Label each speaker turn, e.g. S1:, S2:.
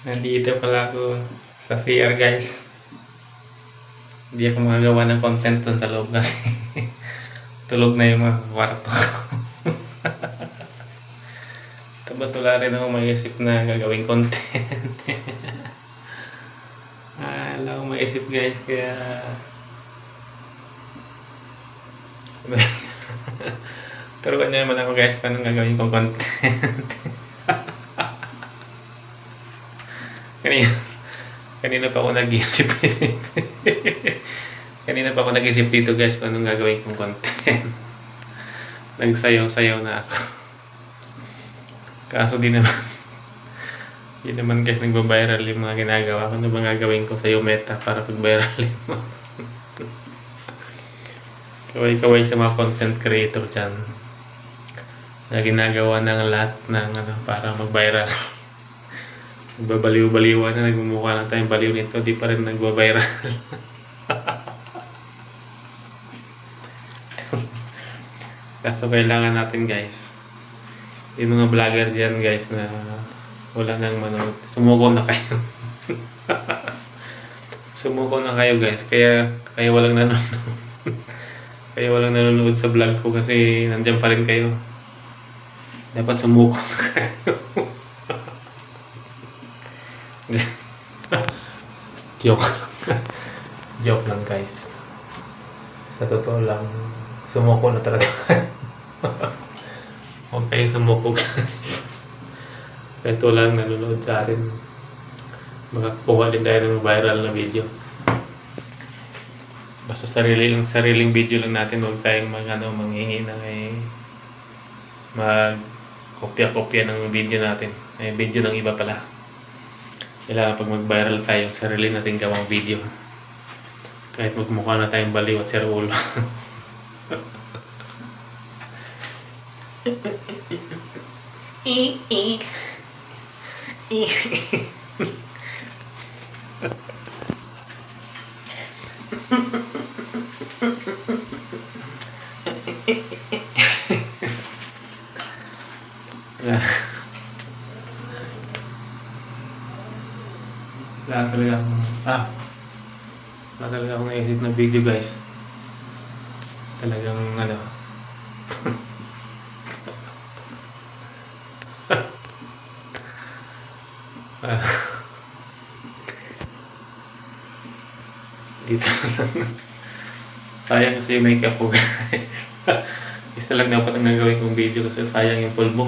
S1: Nandito pala ako sa CR guys. Hindi ako makagawa ng content dun sa loob kasi tulog na yung mga kwarto. Tapos wala rin ako maisip na gagawing content. Wala akong maisip guys kaya turuan niyo naman ako guys paano gagawin kong content. Kanina pa ako nag-isip. Kanina pa ako nag-isip dito guys kung anong gagawin kong content. Nagsayaw-sayaw na ako. Kaso di naman guys nagbabiral yung mga ginagawa ko. Ano bang gagawin ko sa'yo meta para pag-viralin mo? Kaway-kaway sa mga content creator dyan na ginagawa ng lahat ng para mag-viral. Nagbabaliw-baliwan na, nagmumukha na tayong baliw nito, di pa rin nagbabiral. Kaso kailangan natin guys, yung mga vlogger dyan guys na wala nang manood, sumuko na kayo. Sumuko na kayo guys, kaya walang nanonood. Kaya walang nanonood sa vlog ko kasi nandiyan pa rin kayo. Dapat sumuko na kayo. Joke. Joke lang guys. Sa totoo lang, sumuko na talaga. Huwag kayong sumuko guys. Ito lang nanonood sa atin. Makakuha din tayo ng viral na video. Basta sariling video lang natin. Huwag tayong manghingi ng mag-kopya-kopya ng video natin. Video ng iba pala. Kailangan pag mag-viral tayo, sarili natin gawang video. Kahit magmukha na tayong baliw at sir ulo. Wala talaga akong naisip na video guys. Talagang dito sayang kasi yung makeup ko guys. Isa lang dapat ang gagawin kong video kasi sayang yung pulbo.